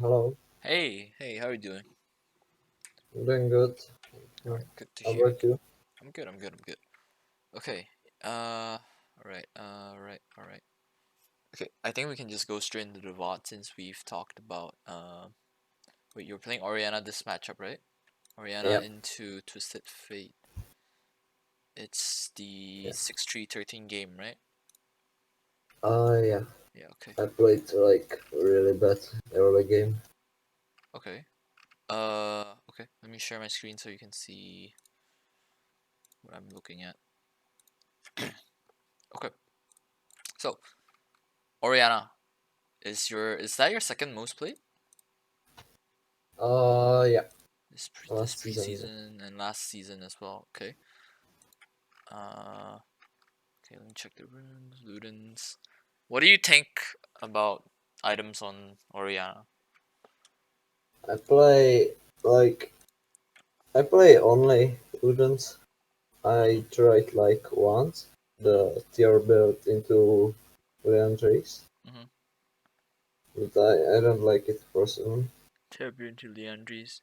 Hello, Hey, how are you doing? I'm doing good. All Yeah. right, good to How hear. about you? I'm good. Okay. All right. Okay, I think we can just go straight into the VOD since we've talked about wait, you're playing Orianna this matchup, right? Orianna Yeah. into Twisted Fate. It's the Yeah. 6-3-13 game, right? Yeah. Yeah, okay. I played like really bad early game. Okay. Okay. Let me share my screen so you can see what I'm looking at. Okay. So, Orianna, is that your second most played? Yeah. This Last season. Yeah. preseason and last season as well. Okay. Uh, okay. Let me check the runes, Ludens. What do you think about items on Oriana? I play like I play only Udons. Mhm. I tried like once the tier built into Leon trees, Mhm. but I don't like it personally. Tribute to Leandries.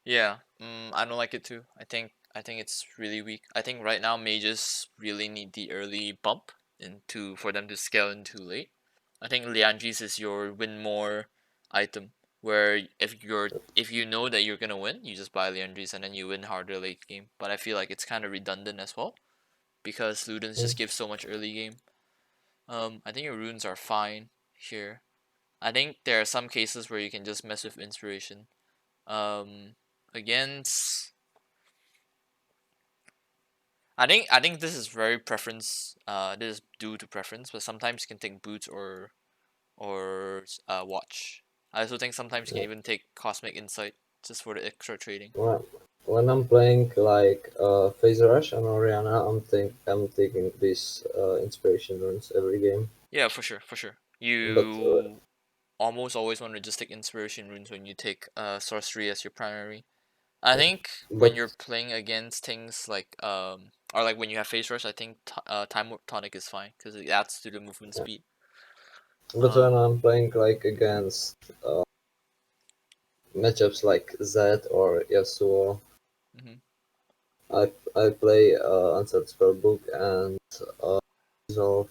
Yeah. I don't like it too. I think it's really weak. I think right now mages really need the early bump into for them to scale in too late. I think Leandris is your win more item where if you know that you're gonna win, you just buy Leandris and then you win harder late game. But I feel like it's kind of redundant as well because Ludens Yeah. just give so much early game. I think your runes are fine here. I think there are some cases where you can just mess with inspiration. Um, against I think this is very preference. This is due to preference, but sometimes you can take boots or watch. I also think sometimes you can Yeah. even take Cosmic Insight just for the extra trading. Well, when I'm playing like Phase Rush and Oriana, I'm taking these inspiration runes every game. Yeah, for sure, for sure. But You almost always want to just take Inspiration runes when you take Sorcery as your primary. I yeah, think when but you're playing against things like or like when you have Phase Rush, I think Time Warp Tonic is fine because it adds to the movement yeah. speed. But when Um, I'm playing like against matchups like Zed or Yasuo, mhm. I play Unset Spellbook and Resolve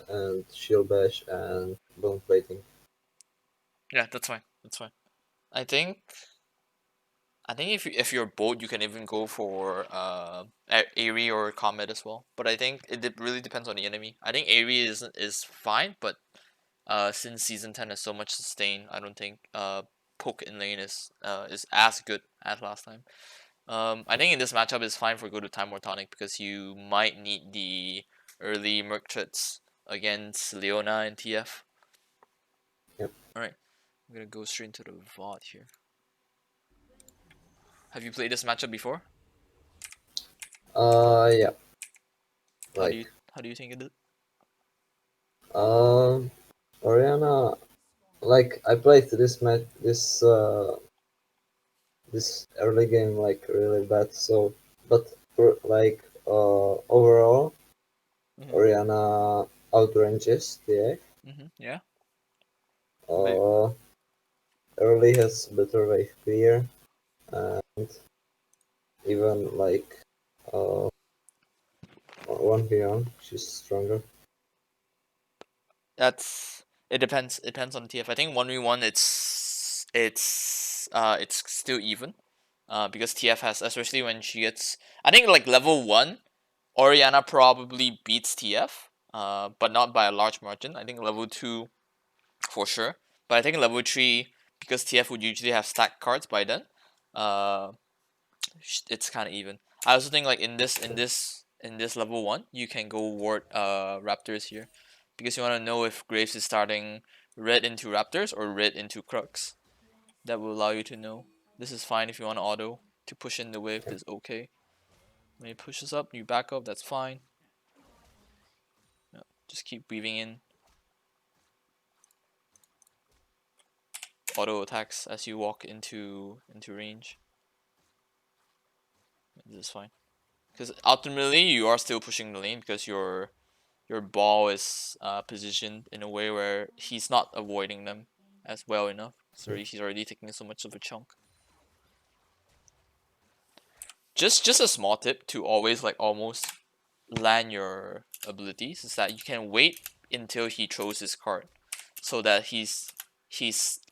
and Shield Bash and Bone Plating. Yeah, that's fine. That's fine. I think if you're bold, you can even go for Aerie or Comet as well. But I think really depends on the enemy. I think Aerie is fine, but since season 10 has so much sustain, I don't think poke in lane is as good as last time. I think in this matchup it's fine for go to Time or Tonic because you might need the early Merc threats against Leona and TF. Yep. Alright, I'm gonna go straight into the VOD here. Have you played this matchup before? Yeah. How do you Like how do you think it is? Oriana. Like I played this early game like really bad. So, but like overall, Mm-hmm. Oriana outranges the Mm-hmm. Yeah. But uh, early has better wave clear and even like uh, 1v1 she's stronger. that's it depends. It depends on TF. I think 1v1 it's still even. Because TF has especially when she gets I think like level 1, Oriana probably beats TF. But not by a large margin. I think level 2 for sure. But I think level 3 because TF would usually have stacked cards by then. Uh it's kind of even. I also think like in this level 1, you can go ward raptors here because you want to know if Graves is starting red into raptors or red into crux. That will allow you to know. This is fine if you want to auto to push in the wave. This is okay. When it pushes up, you back up. That's fine. Yeah, just keep breathing in auto attacks as you walk into range. This is fine because ultimately you are still pushing the lane because your ball is positioned in a way where he's not avoiding them as well enough. Sorry, he's already taking so much of a chunk. Just a small tip to always like almost land your abilities is that you can wait until he throws his card, so that he's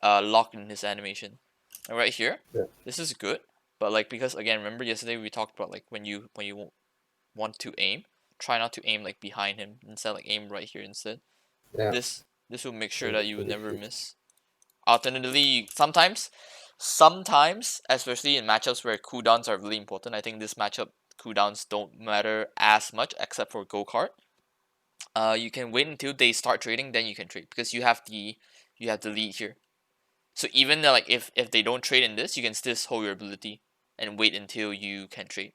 locked in his animation. And right here, Yeah. this is good, but like because again, remember yesterday we talked about like when you want to aim, try not to aim like behind him. Instead, like aim right here instead. Yeah. This will make sure And that you will and never it- miss. Alternatively, sometimes, especially in matchups where cooldowns are really important, I think this matchup cooldowns don't matter as much except for go kart. You can wait until they start trading, then you can trade because you have the lead here. So even like if they don't trade in this, you can still hold your ability and wait until you can trade.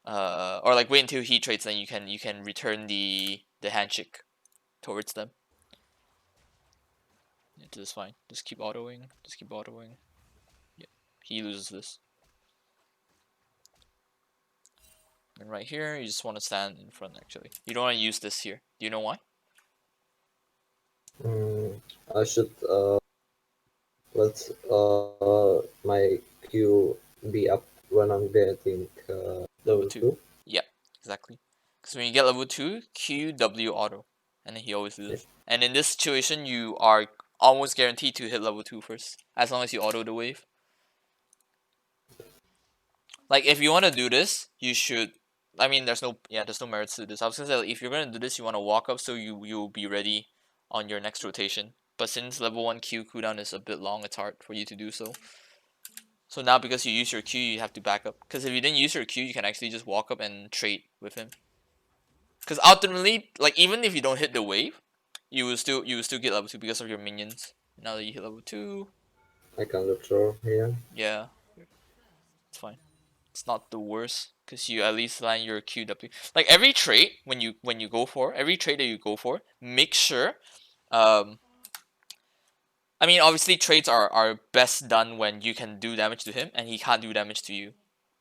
Or like wait until he trades, then you can return the handshake towards them. It is fine. Just keep autoing. Just keep autoing. Yeah, he loses this. And right here, you just want to stand in front. Actually, you don't want to use this here. Do you know why? I should let my Q be up when I'm getting Level level 2. 2. Yeah, exactly. Because when you get level 2, Q W auto, and then he always Yeah. loses. And in this situation, you are almost guaranteed to hit level 2 first, as long as you auto the wave. Like if you want to do this, you should. I mean, there's no merits to this. I was gonna say like, if you're gonna do this, you want to walk up so you'll be ready on your next rotation. But since level 1 Q cooldown is a bit long, it's hard for you to do so. So now because you use your Q, you have to back up. Because if you didn't use your Q, you can actually just walk up and trade with him. Because ultimately, like even if you don't hit the wave, you will still get level 2 because of your minions. Now that you hit level 2, I can throw here. yeah, it's fine. It's not the worst because you at least land your QW. Like every trait when you go for every trait that you go for, make sure. Um, I mean, obviously traits are best done when you can do damage to him and he can't do damage to you.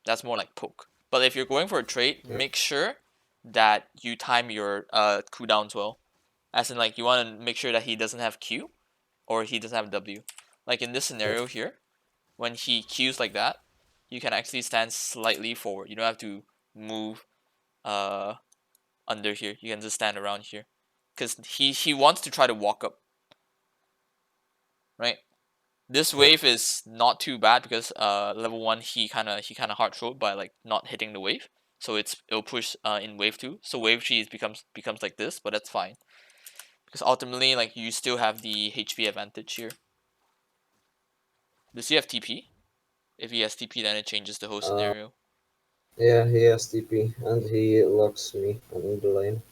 That's more like poke. But if you're going for a trait, Yeah. make sure that you time your cooldowns well. As in, like you want to make sure that he doesn't have Q or he doesn't have W. Like in this Yeah. scenario here, when he Qs like that, you can actually stand slightly forward. You don't have to move uh under here. You can just stand around here, because he wants to try to walk up, right? This Yeah. wave is not too bad because level 1 he kind of hard thrown by like not hitting the wave, so it'll push in wave 2. So wave 3 becomes like this, but that's fine because ultimately like you still have the HP advantage here. Does he have TP? If he has TP, then it changes the whole Uh, scenario. yeah, he has TP and he locks me on the lane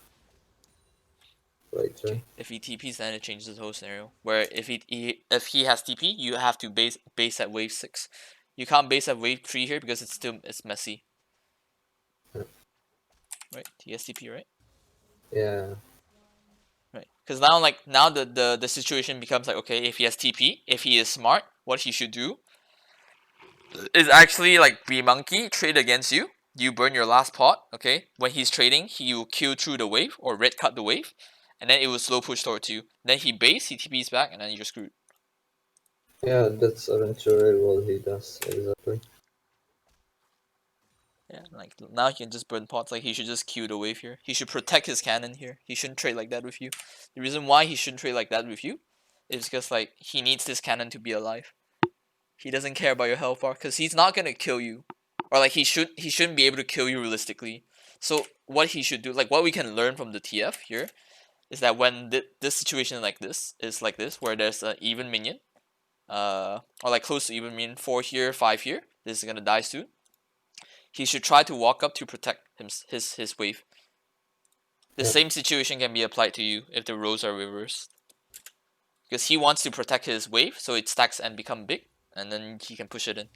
later. Okay, if he TPs, then it changes the whole scenario. Where if he has TP, you have to base at wave 6. You can't base at wave 3 here because it's messy, Yeah. right? He has TP, right? Yeah. Right. Because now now the situation becomes like, okay, if he has TP, if he is smart, what he should do is actually like be monkey, trade against you. You burn your last pot, okay? When he's trading, he will kill through the wave or red cut the wave, and then it will slow push towards you. Then he base, he TPs back, and then you're screwed. Yeah, that's eventually what he does, exactly. Yeah, like now he can just burn pots. Like he should just Q the wave here. He should protect his cannon here. He shouldn't trade like that with you. The reason why he shouldn't trade like that with you is because like he needs this cannon to be alive. He doesn't care about your health bar because he's not gonna kill you, or like he shouldn't be able to kill you realistically. So what he should do, like what we can learn from the TF here, is that when this situation is like this, where there's an even minion, or like close to even minion, 4 here, 5 here, this is gonna die soon. He should try to walk up to protect his wave. The Yeah. same situation can be applied to you if the roles are reversed. Because he wants to protect his wave so it stacks and become big, and then he can push it in.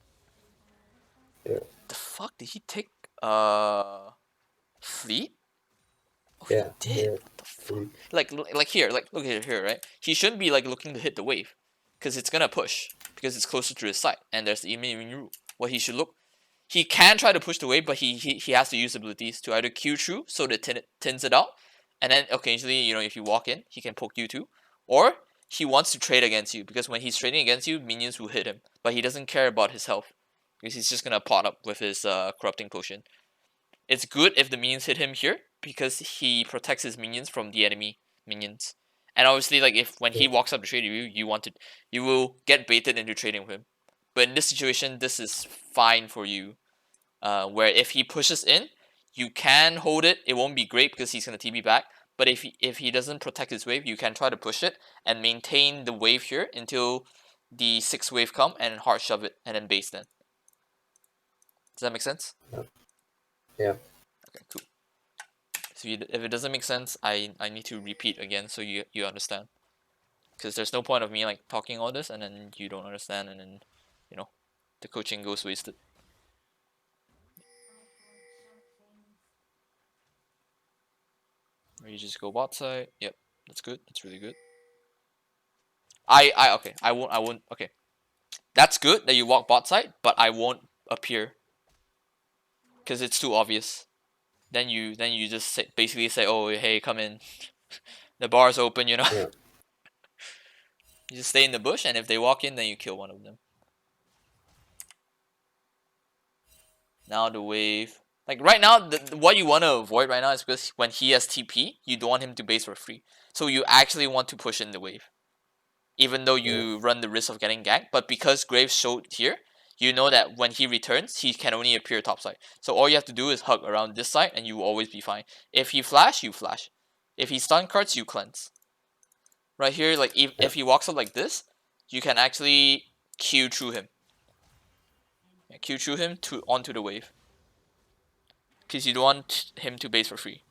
Yeah. The fuck did he take fleet? Oh, he Yeah. did. Yeah. What the fuck? Like here, like look here, right? He shouldn't be like looking to hit the wave, because it's gonna push because it's closer to his side, and there's the immune rule. What he should look, he can try to push the wave, but he has to use abilities to either Q through so that tins it out, and then occasionally if you walk in, he can poke you too, or he wants to trade against you, because when he's trading against you, minions will hit him, but he doesn't care about his health because he's just gonna pot up with his corrupting potion. It's good if the minions hit him here because he protects his minions from the enemy minions. And obviously, like if when he Yeah. walks up to trade you, you will get baited into trading with him. But in this situation, this is fine for you. Where if he pushes in, you can hold it. It won't be great because he's gonna TB back. But if he doesn't protect his wave, you can try to push it and maintain the wave here until the 6th wave come and hard shove it and then base then. Does that make sense? Yeah. Okay, cool. So if it doesn't make sense, I need to repeat again so you understand. Because there's no point of me like talking all this and then you don't understand and then, you know, the coaching goes wasted. Or you just go bot side. Yep, that's good. That's really good. Okay. I won't. Okay, that's good that you walk bot side, but I won't appear because it's too obvious. Then you just basically say, oh hey, come in. The bar's open, you know. Yeah. You just stay in the bush, and if they walk in, then you kill one of them. Now the wave. Like right now, what you want to avoid right now is because when he has TP, you don't want him to base for free. So you actually want to push in the wave, even though Yeah. you run the risk of getting ganked. But because Graves showed here, you know that when he returns, he can only appear topside. So all you have to do is hug around this side, and you will always be fine. If he flash, you flash. If he stun cards, you cleanse. Right here, like Yeah. if he walks up like this, you can actually Q through him. Yeah, Q through him to onto the wave, because you don't want him to base for free.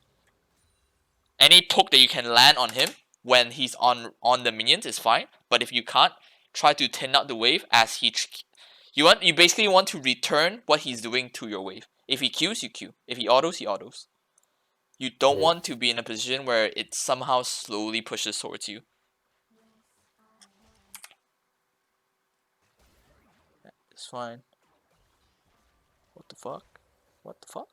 Any poke that you can land on him when he's on the minions is fine, but if you can't, try to thin out the wave as you basically want to return what he's doing to your wave. If he Qs, you Q. If he autos, he autos. You don't Yeah. want to be in a position where it somehow slowly pushes towards you. It's fine. What the fuck? What the fuck?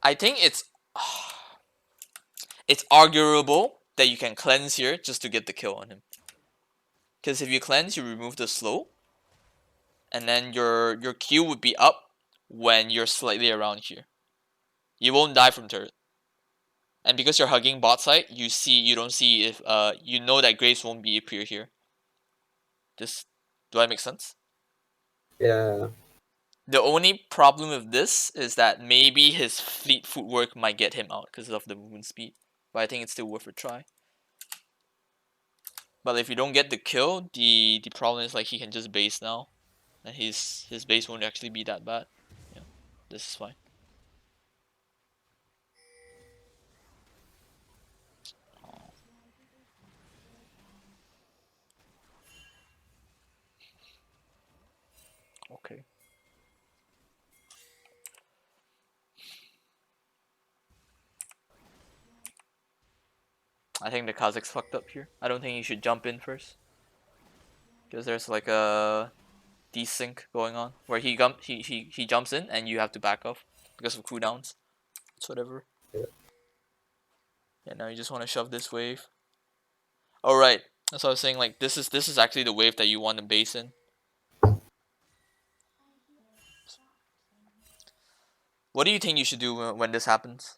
I think it's arguable that you can cleanse here just to get the kill on him. Because if you cleanse, you remove the slow, and then your Q would be up when you're slightly around here. You won't die from turret. And because you're hugging bot side, you don't see if you know that Graves won't be appear here. This do I make sense? Yeah. The only problem with this is that maybe his fleet footwork might get him out because of the movement speed. But I think it's still worth a try. But if you don't get the kill, the problem is like he can just base now. And his base won't actually be that bad. Yeah. This is fine. Oh, okay. I think the Kazakh's fucked up here. I don't think he should jump in first. Because there's like a desync going on. Where he jumps in and you have to back off because of cooldowns. It's whatever. Yeah. Yeah, now you just want to shove this wave. Alright. That's what I was saying, like this is actually the wave that you want to base in. What do you think you should do when this happens?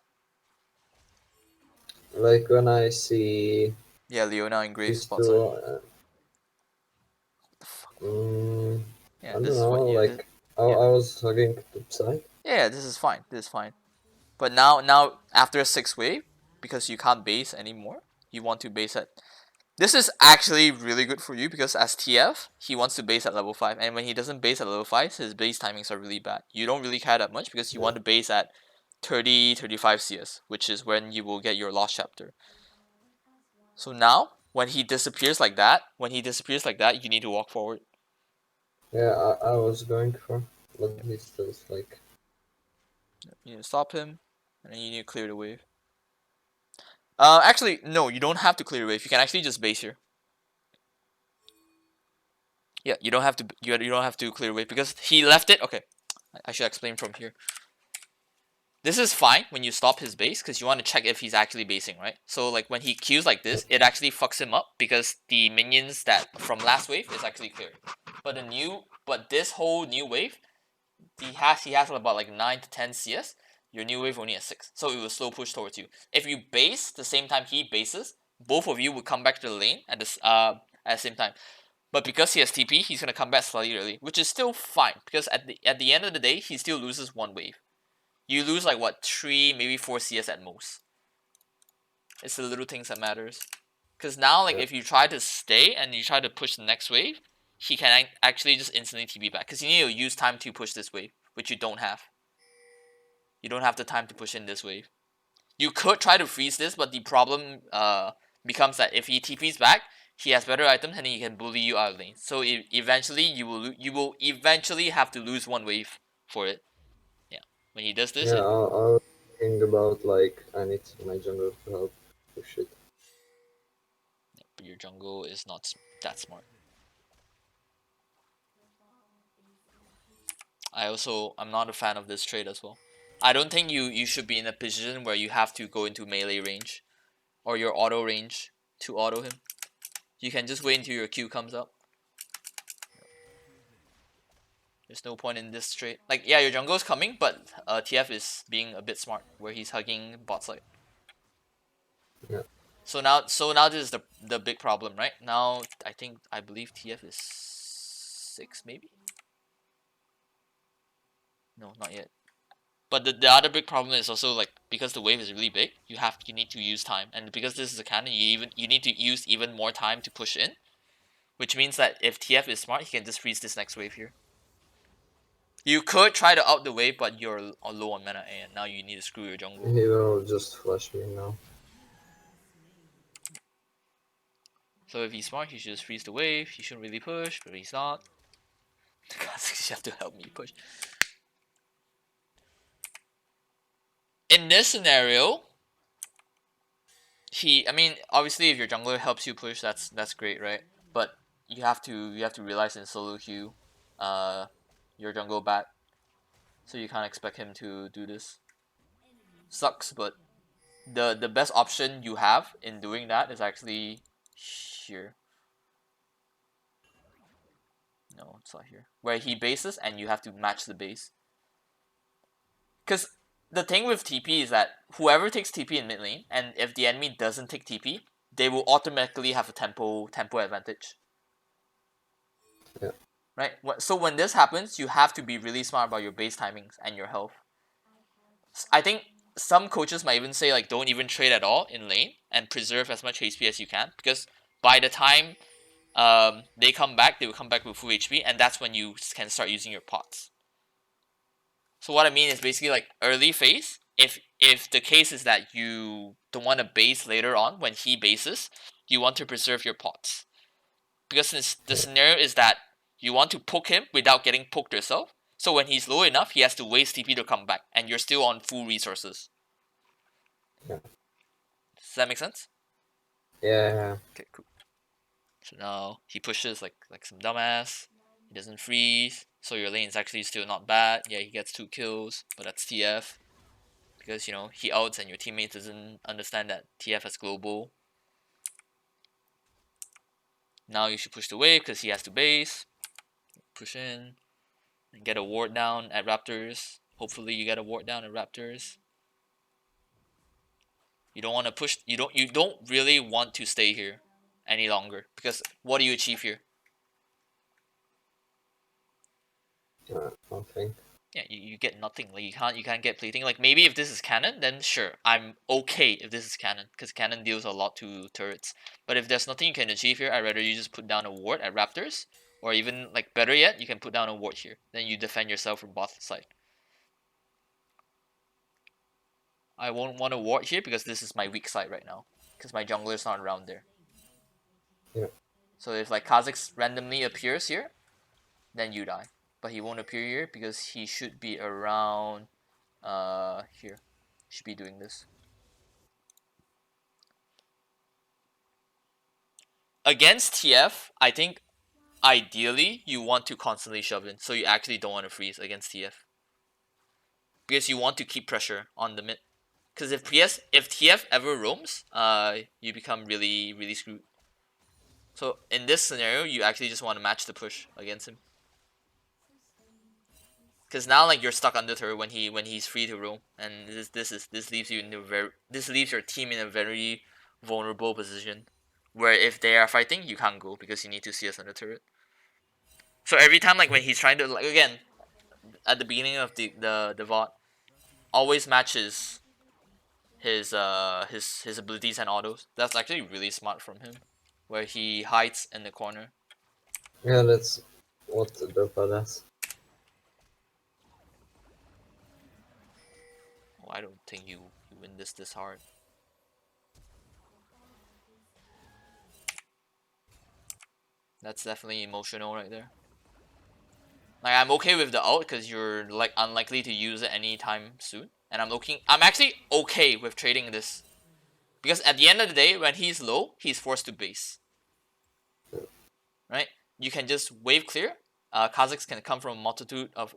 Like when I see Yeah, Leona and Graves these spot side. two, What the fuck? I Yeah, don't this is what know. you Like yeah. I was hugging the side. Yeah, this is fine. This is fine. But now after a 6th wave, because you can't base anymore, you want to base at. This is actually really good for you because as TF, he wants to base at level 5, and when he doesn't base at level 5, his base timings are really bad. You don't really care that much because you Yeah. want to base at 30, 35 CS, which is when you will get your lost chapter. So now, when he disappears like that, you need to walk forward. Yeah. I was going for, but he still like. You need to stop him, and then you need to clear the wave. Actually, no, you don't have to clear the wave. You can actually just base here. Yeah, you don't have to. You don't have to clear the wave because he left it. Okay, I should explain from here. This is fine when you stop his base because you want to check if he's actually basing, right? So like when he queues like this, it actually fucks him up because the minions that from last wave is actually cleared. But this whole new wave, he has about like 9 to 10 CS. Your new wave only has 6, so it will slow push towards you. If you base the same time he bases, both of you would come back to the lane at the same time. But because he has TP, he's gonna come back slightly early, which is still fine because at the end of the day, he still loses one wave. You lose like what 3, maybe 4 CS at most. It's the little things that matters. Because now, like, Yeah. if you try to stay and you try to push the next wave, he can actually just instantly TP back. Because you need to use time to push this wave, which you don't have. You don't have the time to push in this wave. You could try to freeze this, but the problem becomes that if he TPs back, he has better items and he can bully you out of lane. So eventually, you will eventually have to lose one wave for it. Yeah, when he does this, Yeah, I'll think about like I need my jungle to help push it. but your jungle is not that smart. I'm not a fan of this trade as well. I don't think you should be in a position where you have to go into melee range or your auto range to auto him. You can just wait until your Q comes up. There's no point in this trade. Like, yeah, your jungle's coming, but TF is being a bit smart where he's hugging bot side. Yeah. So now this is the big problem, right? Now I believe TF is 6 maybe. No, not yet. But the other big problem is also like because the wave is really big, you need to use time, and because this is a cannon, you need to use even more time to push in, which means that if TF is smart, he can just freeze this next wave here. You could try to out the wave, but you're low on mana, and now you need to screw your jungle. He will just flash me now. So if he's smart, he should just freeze the wave. He shouldn't really push, but he's not. Because you have to help me push. In this scenario, I mean, obviously, if your jungler helps you push, that's great, right? But you have to realize in solo queue, your jungle back, so you can't expect him to do this. Sucks, but the best option you have in doing that is actually here. No, it's not here. Where he bases and you have to match the base. Because the thing with TP is that whoever takes TP in mid lane, and if the enemy doesn't take TP, they will automatically have a tempo advantage. Yeah. Right? So when this happens, you have to be really smart about your base timings and your health. I think some coaches might even say like don't even trade at all in lane and preserve as much HP as you can, because by the time they come back, they will come back with full HP, and that's when you can start using your pots. So what I mean is basically like early phase. If the case is that you don't want to base later on when he bases, you want to preserve your pots, because the scenario is that you want to poke him without getting poked yourself. So when he's low enough, he has to waste TP to come back, and you're still on full resources. Yeah. Does that make sense? Yeah. Okay, cool. So now he pushes like some dumbass. He doesn't freeze, so your lane is actually still not bad. Yeah, he gets 2 kills, but that's TF. Because, he outs and your teammate doesn't understand that TF has global. Now you should push the wave because he has to base. Push in. And get a ward down at Raptors. Hopefully you get a ward down at Raptors. You don't want to push. You don't really want to stay here any longer, because what do you achieve here? Nothing. Yeah, you get nothing. Like you can't get plating. Like maybe if this is cannon, then sure, I'm okay if this is cannon, because cannon deals a lot to turrets. But if there's nothing you can achieve here, I'd rather you just put down a ward at Raptors, or even like better yet, you can put down a ward here. Then you defend yourself from both side. I won't want a ward here because this is my weak side right now, because my jungler's not around there. Yeah. So if like Kha'Zix randomly appears here, then you die. But he won't appear here because he should be around here. Should be doing this. Against TF, I think ideally you want to constantly shove in, so you actually don't want to freeze against TF. because you want to keep pressure on the mid. Because if TF ever roams, you become really screwed. So in this scenario, you actually just want to match the push against him. Because now like you're stuck under turret when he's free to roam, and this leaves you in this leaves your team in a very vulnerable position, where if they are fighting, you can't go because you need to see us under turret. So every time like when he's trying to like again at the beginning of the VOD, always matches his abilities and autos. That's actually really smart from him, where he hides in the corner. Yeah, that's what the does. Oh, I don't think you win this hard. That's definitely emotional right there. Like I'm okay with the ult because you're like unlikely to use it anytime soon, and I'm actually okay with trading this because at the end of the day, when he's low, he's forced to base. Right? You can just wave clear. Kazakhs can come from a multitude of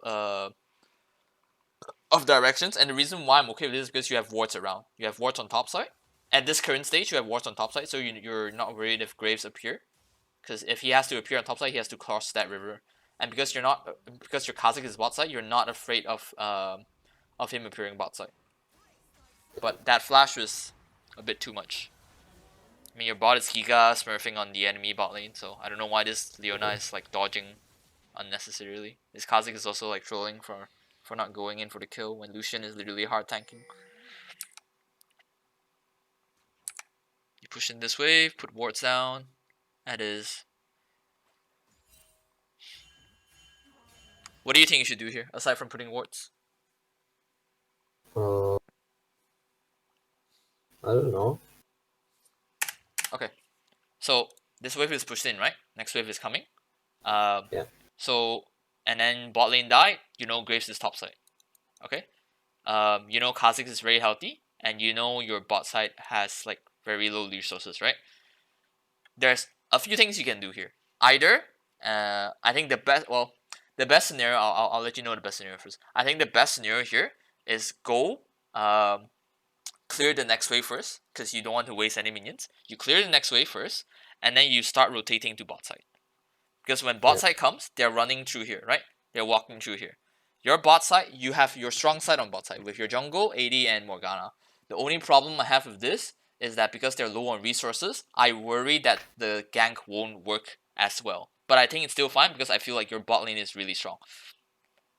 directions, and the reason why I'm okay with this is because you have wards around. You have wards on top side. At this current stage, you have wards on top side, so you're not worried if Graves appear. Because if he has to appear on top side, he has to cross that river. And because you're not, because your Kazakh is bot side, you're not afraid of him appearing bot side. But that flash was a bit too much. I mean, your bot is Giga smurfing on the enemy bot lane, so I don't know why this Leona is like dodging unnecessarily. This Kazakh is also like trolling for not going in for the kill when Lucian is literally hard tanking. You push in this wave, put wards down. That is. What do you think you should do here, aside from putting wards? Uh, I don't know. Okay, so this wave is pushed in, right? Next wave is coming. Yeah. So and then bot lane die. You know Graves is top side. Okay. You know Kha'Zix is very healthy, and you know your bot side has like very low resources, right? There's a few things you can do here. Either, I think the best scenario. I'll let you know the best scenario first. I think the best scenario here is go clear the next wave first because you don't want to waste any minions. You clear the next wave first, and then you start rotating to bot side. Because when bot Yeah. side comes, they're running through here, right? They're walking through here. Your bot side, you have your strong side on bot side with your jungle, AD, and Morgana. The only problem I have with this is that because they're low on resources, I worry that the gank won't work as well. But I think it's still fine because I feel like your bot lane is really strong.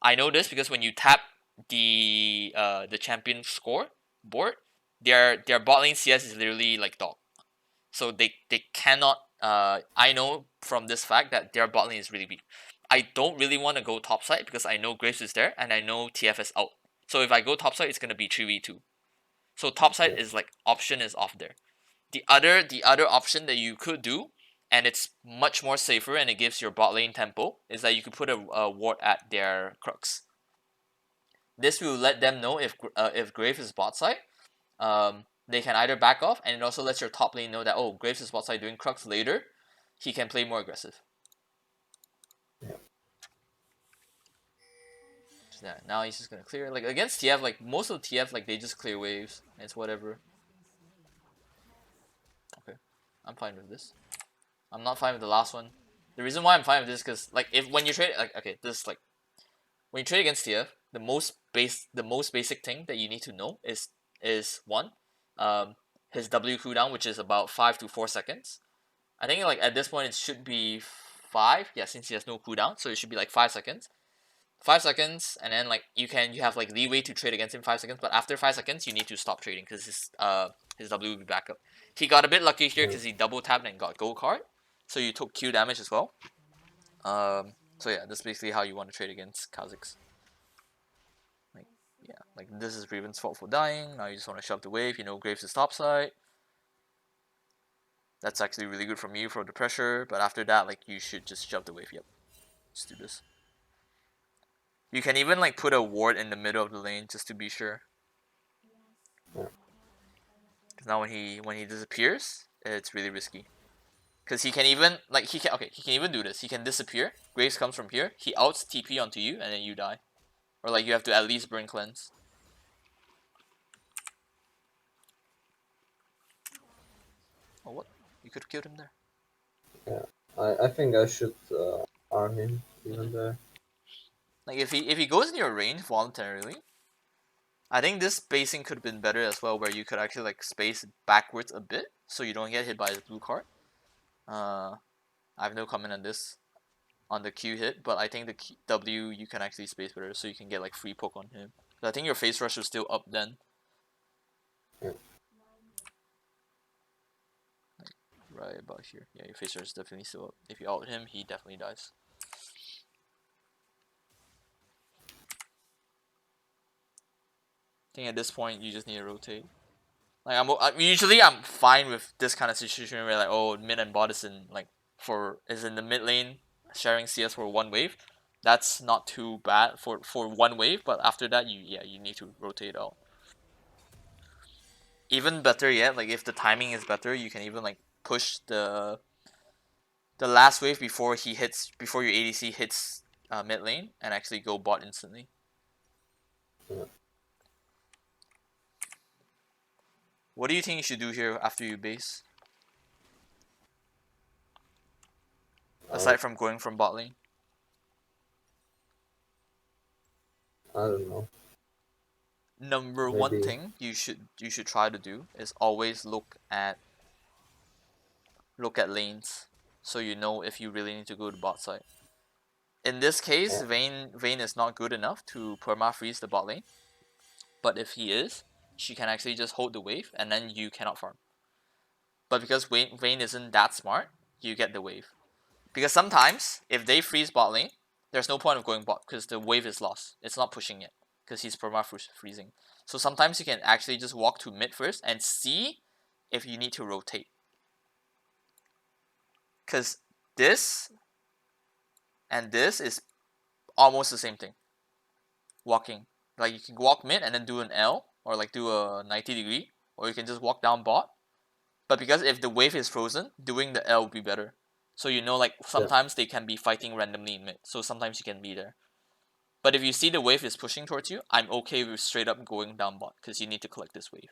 I know this because when you tap the champion score board, their bot lane CS is literally like dog. So they cannot. I know from this fact that their bot lane is really weak. I don't really want to go top side because I know Graves is there and I know TF is out. So if I go top side, it's gonna be 3v2. So top side Yeah. is like option is off there. The other option that you could do, and it's much more safer and it gives your bot lane tempo, is that you could put a ward at their crux. This will let them know if Graves is bot side, they can either back off, and it also lets your top lane know that oh, Graves is bot side doing Crux later, he can play more aggressive. Yeah. So yeah, now he's just gonna clear. Like against TF, like most of the TF, like they just clear waves. And it's whatever. Okay, I'm fine with this. I'm not fine with the last one. The reason why I'm fine with this is because like if when you trade like okay, this like when you trade against TF, the most basic thing that you need to know is one, his W cooldown, which is about 5 to 4 seconds. I think like at this point it should be 5. Yeah, since he has no cooldown, so it should be like 5 seconds. 5 seconds, and then like you have like leeway to trade against him 5 seconds, but after 5 seconds you need to stop trading because his W will be back up. He got a bit lucky here because he double tapped and got gold card, so you took Q damage as well. So yeah, that's basically how you want to trade against Kazakhs. Like yeah, like this is Raven's fault for dying. Now you just want to shove the wave. You know Graves is topside. That's actually really good from you for the pressure, but after that, like you should just shove the wave. Yep, let's do this. You can even like put a ward in the middle of the lane just to be sure. Yeah. Because now when he disappears, it's really risky. Because he can even like he can even do this. He can disappear. Graves comes from here. He outs TP onto you, and then you die. Or like you have to at least burn cleanse. Oh, what? You could have killed him there. Yeah, I think I should arm him Mm-hmm. even there. Like if he goes in your range voluntarily, I think this spacing could have been better as well, where you could actually like space backwards a bit so you don't get hit by his blue card. I have no comment on this on the Q hit, but I think the W you can actually space better so you can get like free poke on him. But I think your face rush was still up then. Yeah. Like right about here. Yeah, your face rush is definitely still up. If you out him, he definitely dies. I think at this point you just need to rotate. Like usually I'm fine with this kind of situation where like, oh, mid and bot is in like is in the mid lane sharing CS for one wave. That's not too bad for one wave, but after that you need to rotate out. Even better yet, like if the timing is better, you can even like push the last wave before your ADC hits mid lane and actually go bot instantly. Yeah. What do you think you should do here after you base? Uh, Aside from going from bot lane? I don't know. Number one Maybe. thing you should try to do is always look at lanes so you know if you really need to go to bot side. In this case, Yeah. Vayne is not good enough to perma freeze the bot lane, but if he is, she can actually just hold the wave and then you cannot farm. But because Vayne isn't that smart, you get the wave. Because sometimes if they freeze bot lane, there's no point of going bot because the wave is lost. It's not pushing yet because he's perma freezing. So sometimes you can actually just walk to mid first and see if you need to rotate. Because this and this is almost the same thing. Walking. Like you can walk mid and then do an L or like do a 90-degree, or you can just walk down bot. But because if the wave is frozen, doing the L would be better. So you know like Yeah. sometimes they can be fighting randomly in mid. So sometimes you can be there. But if you see the wave is pushing towards you, I'm okay with straight up going down bot because you need to collect this wave.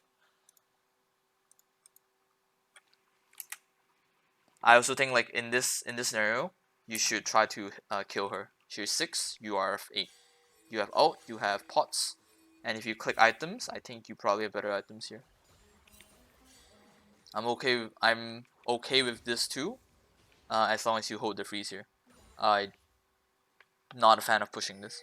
I also think like in this scenario, you should try to kill her. She's 6, you are 8. You have ult, you have pots, and if you click items, I think you probably have better items here. I'm okay with this too, as long as you hold the freeze here. I'm not a fan of pushing this.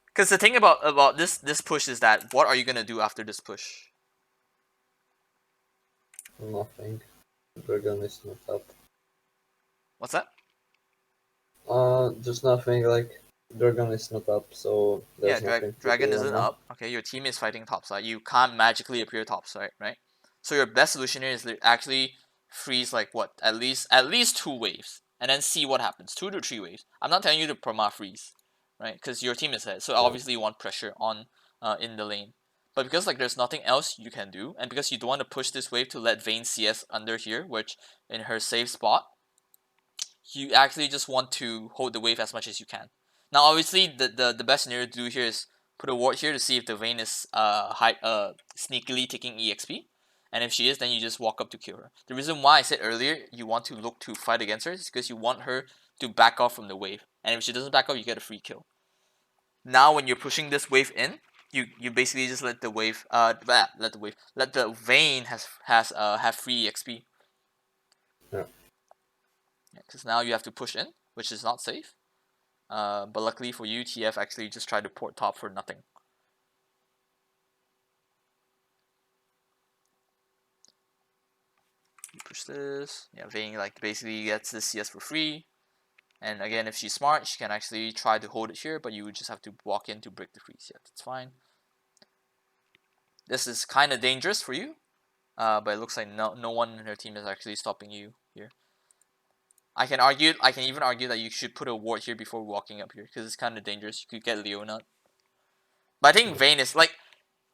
Because the thing about this push is that what are you gonna do after this push? Nothing. Dragon is not up. What's that? Just nothing. Like Dragon is not up, so Yeah, there's nothing to dragon do right isn't now. up. Okay, your team is fighting topside. You can't magically appear topside, right? So your best solution here is to actually freeze like what at least 2 waves, and then see what happens. 2 to 3 waves. I'm not telling you to perma freeze, right? Because your team is ahead, so Yeah. obviously you want pressure on in the lane. But because like there's nothing else you can do, and because you don't want to push this wave to let Vayne CS under here, which in her safe spot, you actually just want to hold the wave as much as you can. Now, obviously, the best scenario to do here is put a ward here to see if the Vayne is sneakily taking EXP, and if she is, then you just walk up to kill her. The reason why I said earlier you want to look to fight against her is because you want her to back off from the wave, and if she doesn't back off, you get a free kill. Now, when you're pushing this wave in, you basically just let the wave let the Vayne have free EXP. Yeah. Because now you have to push in, which is not safe. But luckily for you, TF actually just tried to port top for nothing. You push this. Yeah, Vayne like basically gets this CS for free. And again, if she's smart, she can actually try to hold it here, but you would just have to walk in to break the freeze. Yeah, that's fine. This is kind of dangerous for you, but it looks like no one in her team is actually stopping you here. I can even argue that you should put a ward here before walking up here because it's kind of dangerous. You could get Leona. But I think Vayne is like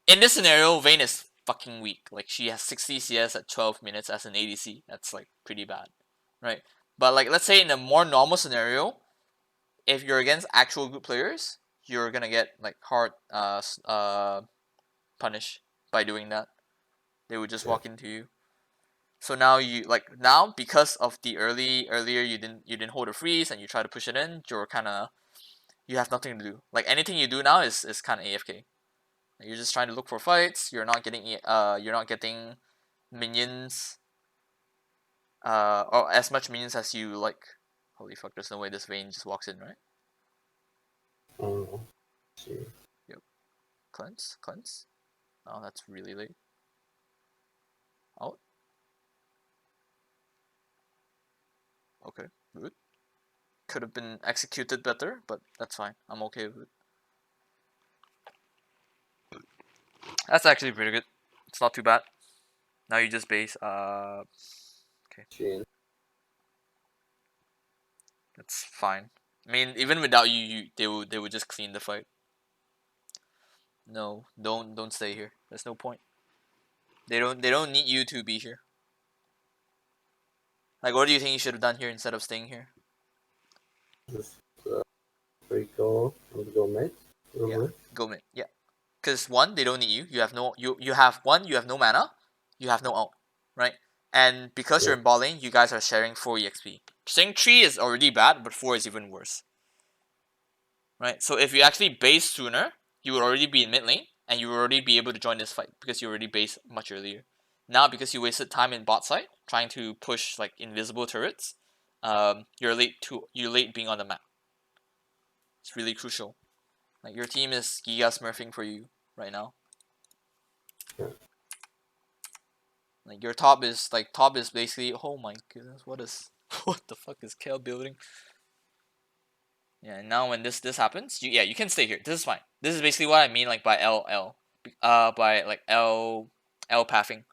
in this scenario, Vayne is fucking weak. Like she has 60 CS at 12 minutes as an ADC. That's like pretty bad, right? But like let's say in a more normal scenario, if you're against actual good players, you're gonna get like hard punish by doing that. They would just Yeah. walk into you. So now because of the earlier you didn't hold a freeze and you try to push it in, you're kind of you have nothing to do. Like anything you do now is kind of AFK. You're just trying to look for fights. You're not getting minions or as much minions as you like. Holy fuck! There's no way this Vayne just walks in, right? Oh, see. Yep. Cleanse. Oh, that's really late. Oh, okay, good. Could have been executed better, but that's fine. I'm okay with it. That's actually pretty good. It's not too bad. Now you just base. Okay, Gene. that's fine. I mean, even without you they would just clean the fight. No, don't stay here. There's no point. They don't need you to be here. Like, what do you think you should have done here instead of staying here? Just recall and go mid. Yeah, Probably. go mid. Yeah, because one, they don't need you. You have one. You have no mana. You have no ult, right? And because Yeah. you're in ball lane, you guys are sharing 4 exp. Saying 3 is already bad, but 4 is even worse, right? So if you actually base sooner, you would already be in mid lane, and you would already be able to join this fight because you already based much earlier. Now, because you wasted time in bot side trying to push like invisible turrets, you're late being on the map. It's really crucial. Like your team is giga smurfing for you right now. Yeah. Like your top is basically, oh my goodness, what the fuck is Kale building? Yeah, and now when this happens, you can stay here. This is fine. This is basically what I mean like by by like L pathing.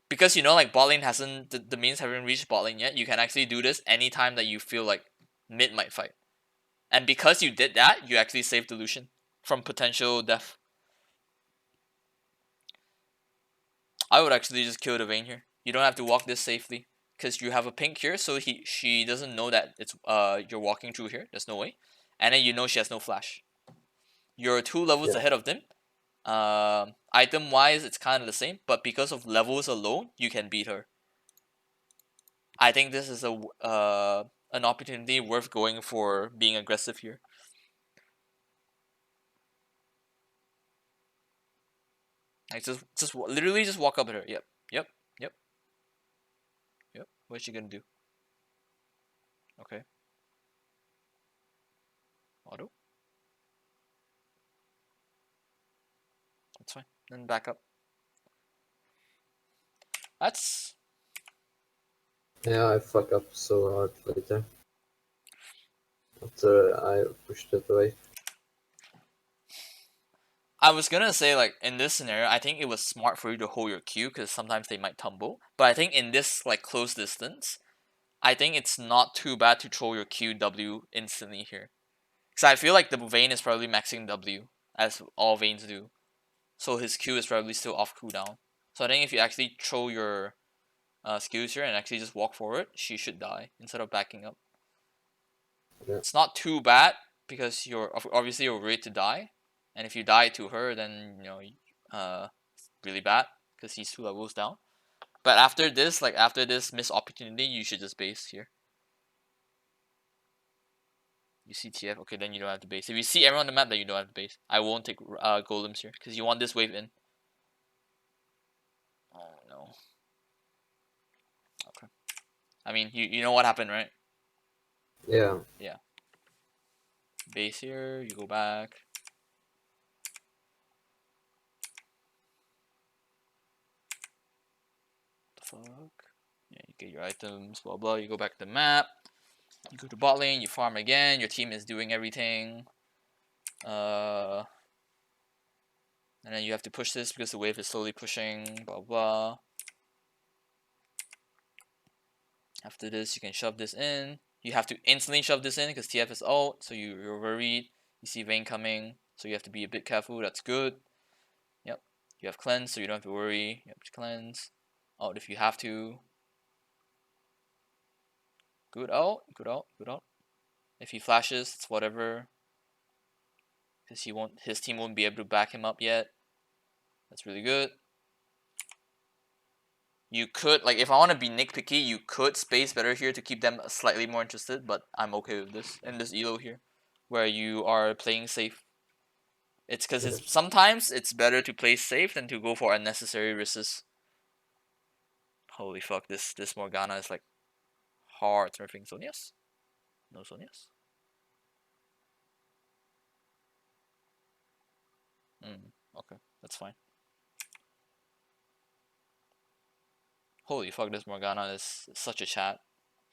Because like bot lane hasn't the minions haven't reached bot lane yet, you can actually do this anytime that you feel like mid might fight. And because you did that, you actually saved the Lucian from potential death. I would actually just kill the Vayne here. You don't have to walk this safely. Because you have a pink here, so she doesn't know that it's you're walking through here. There's no way. And then you know she has no flash. You're 2 levels Yeah. ahead of them. Item wise, it's kind of the same, but because of levels alone, you can beat her. I think this is an opportunity worth going for being aggressive here. Like just literally just walk up at her. Yep, yep, yep, yep. What's she gonna do? Okay, auto. That's fine. Then back up. That's Yeah, I fuck up so hard later. After I pushed it away. I was gonna say like in this scenario, I think it was smart for you to hold your Q because sometimes they might tumble. But I think in this like close distance, I think it's not too bad to throw your Q W instantly here. Because I feel like the Vayne is probably maxing W as all Vaynes do, so his Q is probably still off cooldown. So I think if you actually throw your skills here and actually just walk forward, she should die instead of backing up. Yeah. It's not too bad because you're ready to die, and if you die to her, then it's really bad because he's 2 levels down. But after this missed opportunity, you should just base here. You see TF, okay, then you don't have to base. If you see everyone on the map, then you don't have to base. I won't take golems here because you want this wave in. Oh no. Okay. I mean, you know what happened, right? Yeah. Yeah. Base here, you go back. The fuck? Yeah, you get your items, blah blah. You go back to the map. You go to bot lane. You farm again. Your team is doing everything. And then you have to push this because the wave is slowly pushing. Blah blah. After this, you can shove this in. You have to instantly shove this in because TF is ult, so you're worried. You see Vayne coming, so you have to be a bit careful. That's good. Yep. You have cleanse, so you don't have to worry. You have to cleanse. Ult if you have to. Good ult. Good ult. Good ult. If he flashes, it's whatever. Because his team won't be able to back him up yet. That's really good. You could, like, if I want to be nitpicky, you could space better here to keep them slightly more interested, but I'm okay with this in this elo here, where you are playing safe. It's because Yes. sometimes it's better to play safe than to go for unnecessary risks. Holy fuck, this Morgana is like hard surfing. Sonias? No Sonias? Okay, that's fine. Holy fuck, this Morgana is such a chat.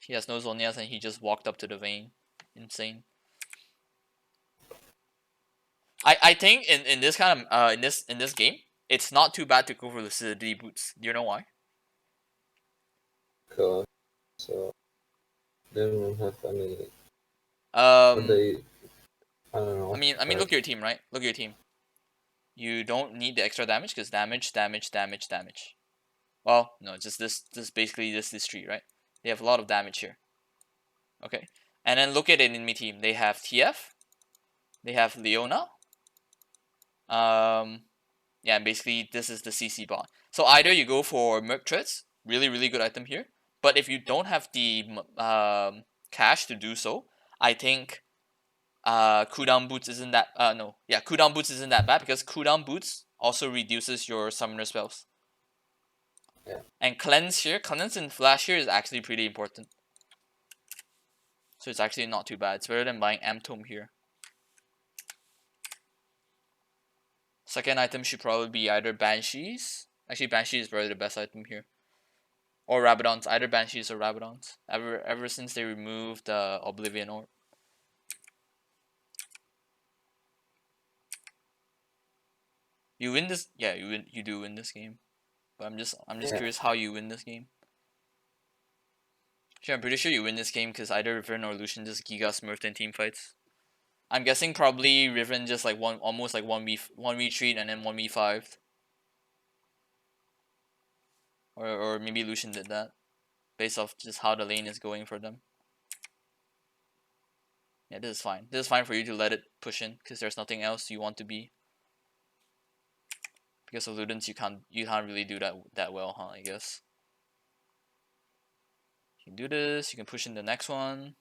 He has no Zonias and he just walked up to the vein. Insane. I think in this kind of in this game, it's not too bad to go for lucidity boots. Do you know why? Because they don't have any. But Um, they, I don't know. I mean, look at your team, right? Look at your team. You don't need the extra damage because damage, damage, damage, damage. Well, no, just this basically this tree, right? They have a lot of damage here. Okay, and then look at it in enemy team. They have TF, they have Leona. Yeah, and basically this is the CC bot. So either you go for Merc Treads, really good item here. But if you don't have the cash to do so, I think cooldown boots isn't that no, yeah, cooldown boots isn't that bad because cooldown boots also reduces your summoner spells. Yeah. And cleanse here, cleanse and flash here is actually pretty important. So it's actually not too bad. It's better than buying Amtome here. Second item should probably be either Banshees. Actually, Banshee is probably the best item here. Or Rabadons. Either Banshees or Rabadons. Ever since they removed the Oblivion Orb. You win this, yeah, you do win this game. But I'm just Yeah. curious how you win this game. Sure, I'm pretty sure you win this game because either Riven or Lucian just Giga smurfed in team fights. I'm guessing probably Riven just like almost like 1v treat and then 1v5. Or maybe Lucian did that. Based off just how the lane is going for them. Yeah, this is fine. This is fine for you to let it push in because there's nothing else you want to be. Because of Ludens, you can't really do that well, huh? I guess. You can do this. You can push in the next one.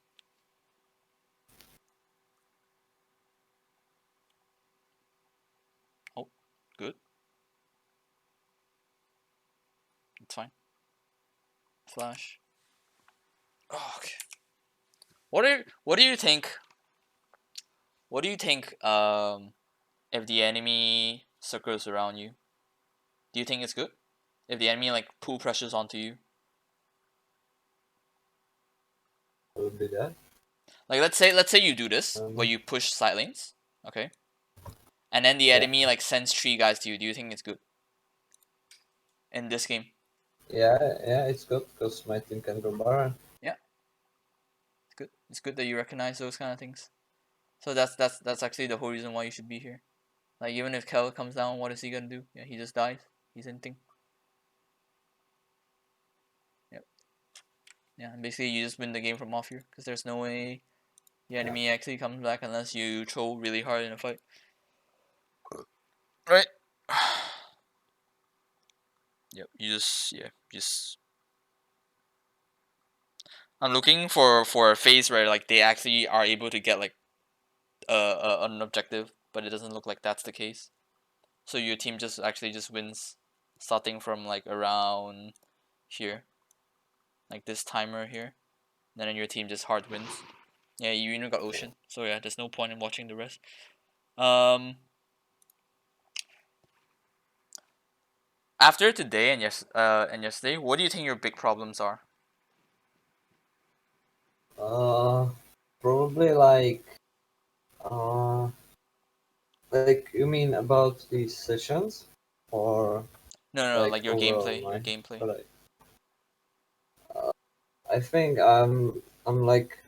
Oh, good. It's fine. Flash. Oh, okay. What do you think? What do you think? If the enemy circles around you, do you think it's good? If the enemy like pull pressures onto you, Would be that. like let's say you do this, where you push side lanes, okay, and then the Yeah. enemy like sends 3 guys to you. Do you think it's good in this game? Yeah, yeah, it's good because my team can go Baron. Yeah, it's good. It's good that you recognize those kind of things. So that's actually the whole reason why you should be here. Like even if Kel comes down, what is he gonna do? Yeah, he just dies. He's hinting. Yep. Yeah, and basically you just win the game from off here because there's no way the enemy actually comes back unless you troll really hard in a fight. Right. Yep. You just. I'm looking for a phase where like they actually are able to get like an objective, but it doesn't look like that's the case. So your team just actually just wins, starting from like around here, like this timer here. Then your team just hard wins. Yeah, you even got Ocean, so yeah, there's no point in watching the rest. After today and yesterday, what do you think your big problems are? Uh, Probably uh, like you mean about these sessions, or No, like like your overall gameplay, your my. gameplay. But I think I'm like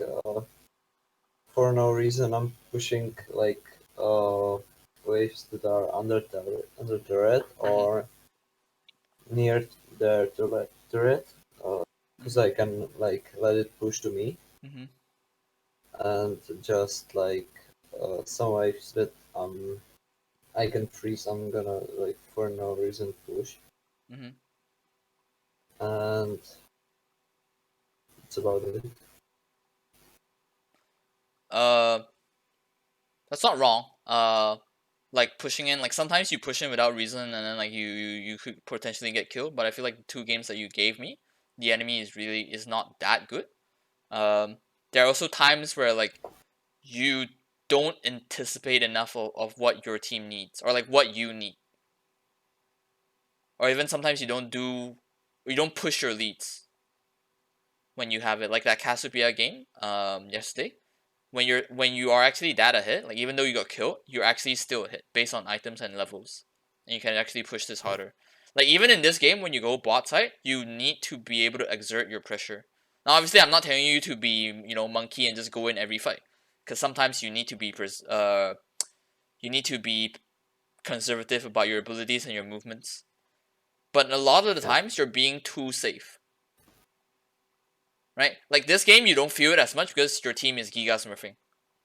for no reason I'm pushing like waves that are under turret Mhm, or near the turret because mhm, I can like let it push to me mhm, and just like some waves that I can freeze. I'm gonna like for no reason push. mhm. and it's about it. Uh, that's not wrong. Like pushing in, like sometimes you push in without reason, and then like you could potentially get killed. But I feel like the 2 games that you gave me, the enemy is not that good. Um, there are also times where like you don't anticipate enough of what your team needs or like what you need, or even sometimes you don't push your leads when you have it, like that Cassiopeia game yesterday, when you are actually that ahead, like even though you got killed, you're actually still hit based on items and levels, and you can actually push this harder. Like even in this game, when you go bot side, you need to be able to exert your pressure. Now, obviously, I'm not telling you to be monkey and just go in every fight, because sometimes you need to be conservative about your abilities and your movements. But a lot of the Yeah. times, you're being too safe, right? Like this game, you don't feel it as much because your team is Giga Smurfing.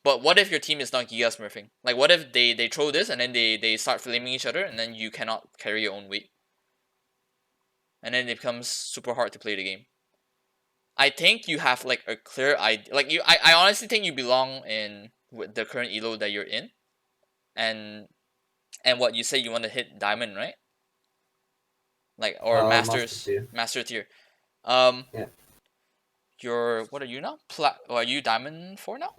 But what if your team is not Giga Smurfing? Like what if they throw this and then they start flaming each other and then you cannot carry your own weight, and then it becomes super hard to play the game. I think you have like a clear idea. Like I honestly think you belong in with the current elo that you're in, and what you say you want to hit diamond, right? Like or Master masters, tier. master tier. Um, Yeah. you're what are you now? Or are you diamond 4 now?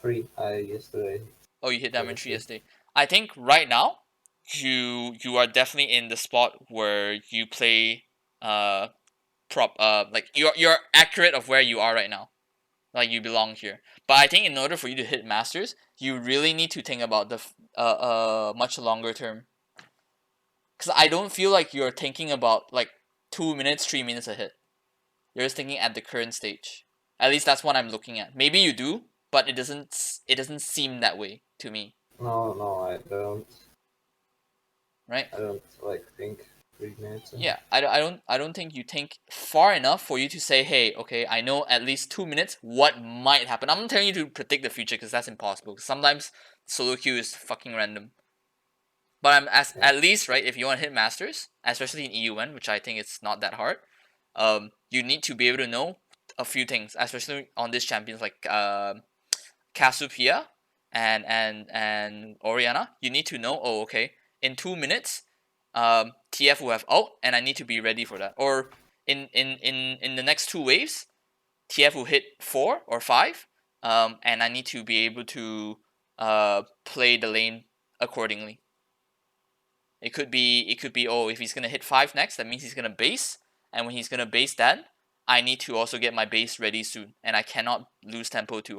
3. I yesterday Oh, you hit level diamond 3 3. yesterday. I think right now you are definitely in the spot where you play uh like you're accurate of where you are right now. Like you belong here. But I think in order for you to hit masters, you really need to think about the much longer term. Cuz I don't feel like you're thinking about like 2 minutes, 3 minutes ahead. You're just thinking at the current stage. At least that's what I'm looking at. Maybe you do, but it doesn't seem that way to me, No, no, I don't. right? I don't like think 3 minutes ahead. Yeah, I don't think you think far enough for you to say, hey, okay, I know at least 2 minutes what might happen. I'm not telling you to predict the future because that's impossible. 'Cause sometimes solo queue is fucking random. But I'm as Yeah. at least right if you want to hit masters, especially in EUN, which I think it's not that hard. You need to be able to know a few things, especially on this champions like Cassiopeia and Orianna. You need to know, oh, okay, in 2 minutes, TF will have ult, and I need to be ready for that. Or in the next 2 waves, TF will hit 4 or 5, and I need to be able to play the lane accordingly. It could be oh, if he's gonna hit 5 next, that means he's gonna base, and when he's gonna base that, I need to also get my base ready soon, and I cannot lose tempo to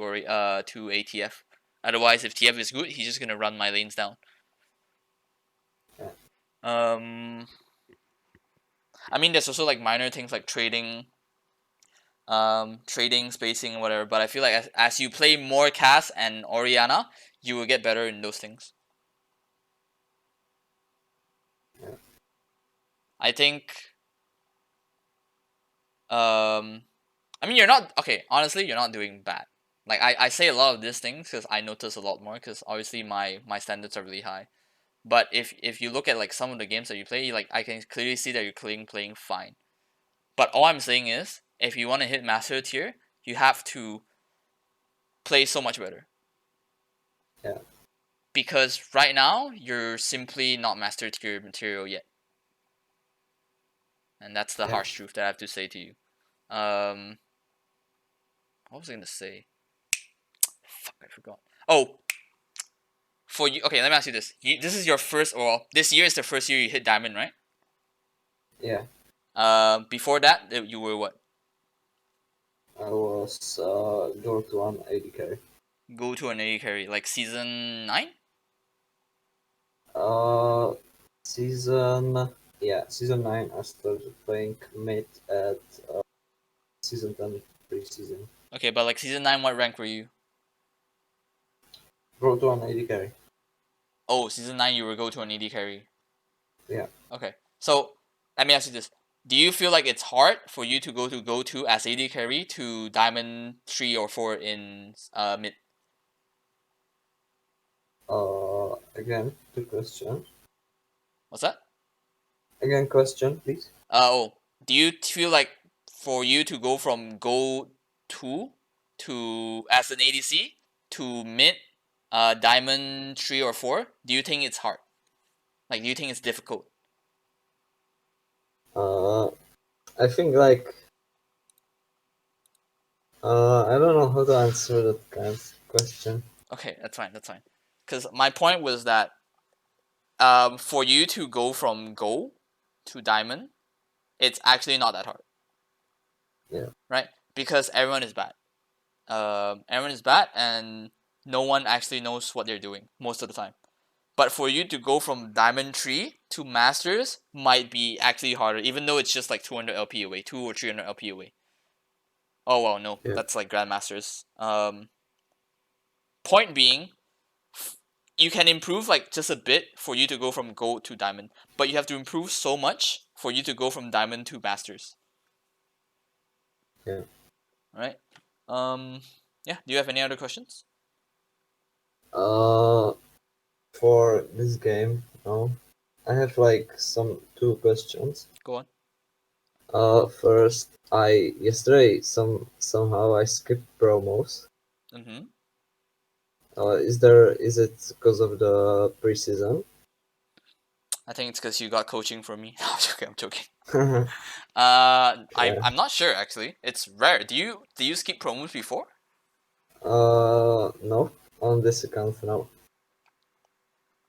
ATF. Otherwise, if TF is good, he's just gonna run my lanes down. Yeah. Um, I mean, there's also like minor things like trading, spacing, and whatever. But I feel like as you play more Cass and Orianna, you will get better in those things. Yeah. I think. Um, I mean, you're not okay. Honestly, you're not doing bad. Like I say a lot of these things because I notice a lot more because obviously my standards are really high. But if you look at like some of the games that you play, like I can clearly see that you're playing fine. But all I'm saying is, if you want to hit master tier, you have to play so much better. Yeah. Because right now you're simply not master tier material yet, and that's the Yeah. harsh truth that I have to say to you. Um, what was I gonna say? Fuck, I forgot. Oh, for you, okay. Let me ask you this: this is your first, or this year is the first year you hit diamond, right? Yeah. Before that, you were what? I was door to 180 carry. Go to an AD carry, like season 9. Uh, season season 9. I started playing mid at season 10 pre-season. Okay, but like season 9, what rank were you? Door to 180 carry. Oh, season 9, you were go to an AD carry. Yeah. Okay, so let me ask you this: do you feel like it's hard for you to go to as AD carry to diamond 3 or 4 in mid? Again, the question. What's that? Again, question, please. Oh, do you feel like for you to go from gold 2 to as an ADC to mid diamond 3 or 4, do you think it's hard? Like, do you think it's difficult? Uh, I think like I don't know how to answer that kind of question. Okay, that's fine. That's fine. Because my point was that for you to go from gold to diamond, it's actually not that hard. Yeah. Right? Because everyone is bad. Everyone is bad, and no one actually knows what they're doing most of the time. But for you to go from diamond 3 to masters might be actually harder, even though it's just like 200 LP away, 2 or 300 LP away. Oh well, no, Yeah. that's like grandmasters. Point being, you can improve like just a bit for you to go from gold to diamond, but you have to improve so much for you to go from diamond to masters. Yeah. All right. Um. Yeah. Do you have any other questions? Uh, for this game, no. I have like some two questions. Go on. First, I yesterday somehow I skipped promos. Mm-hmm. Is it because of the preseason? I think it's because you got coaching from me. I'm joking. I'm joking. Yeah. I'm not sure actually. It's rare. Do you skip promos before? No, on this account now.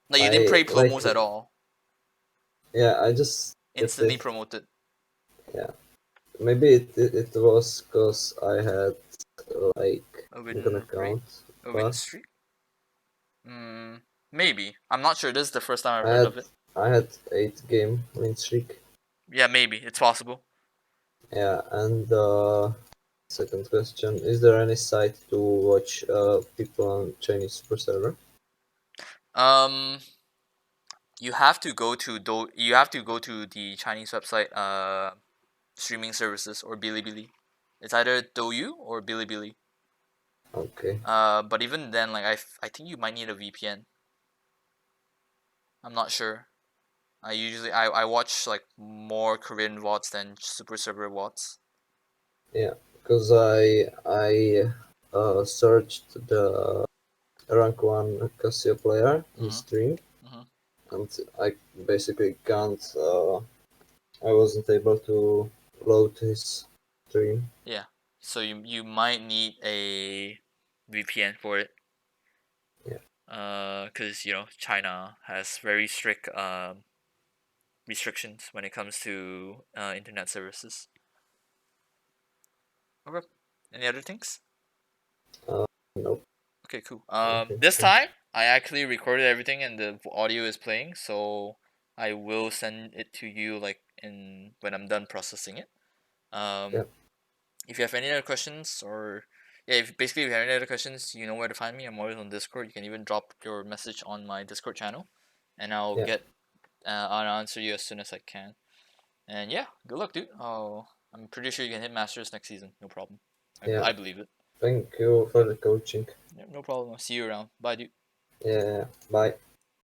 Like you didn't I play like, promos at all. yeah, I just skipped Instantly it. promoted. Yeah, maybe it was because I had like A an win rate. account, A win but streak. Maybe. I'm not sure. This is the first time I've I heard had of it. I had 8 game win streak. Yeah, maybe it's possible. Yeah, and second question: is there any site to watch people on Chinese Super Server? Um, you have to go to you have to go to the Chinese website streaming services or Bilibili. It's either Douyu or Bilibili. Okay. But even then, like I think you might need a VPN. I'm not sure. I watch like more Korean VODs than Super Server VODs. Yeah, because I searched the rank one Casio player in Mm-hmm. stream, Mm-hmm. and I basically can't. I wasn't able to load his stream. Yeah. So you might need a VPN for it. Yeah. Because China has very strict restrictions when it comes to internet services. Okay. Any other things? Uh, nope, Okay, cool. I don't think This so. time I actually recorded everything and the audio is playing, so I will send it to you like in when I'm done processing it. Yeah, Um, if you have any other questions or yeah, if you have any other questions, you know where to find me. I'm always on Discord. You can even drop your message on my Discord channel, and yeah, I'll answer you as soon as I can. And yeah, good luck, dude. Oh, I'm pretty sure you can hit Masters next season. No problem. yeah. I believe it. Thank you for the coaching. Yeah, no problem. I'll see you around. Bye, dude. Yeah, bye.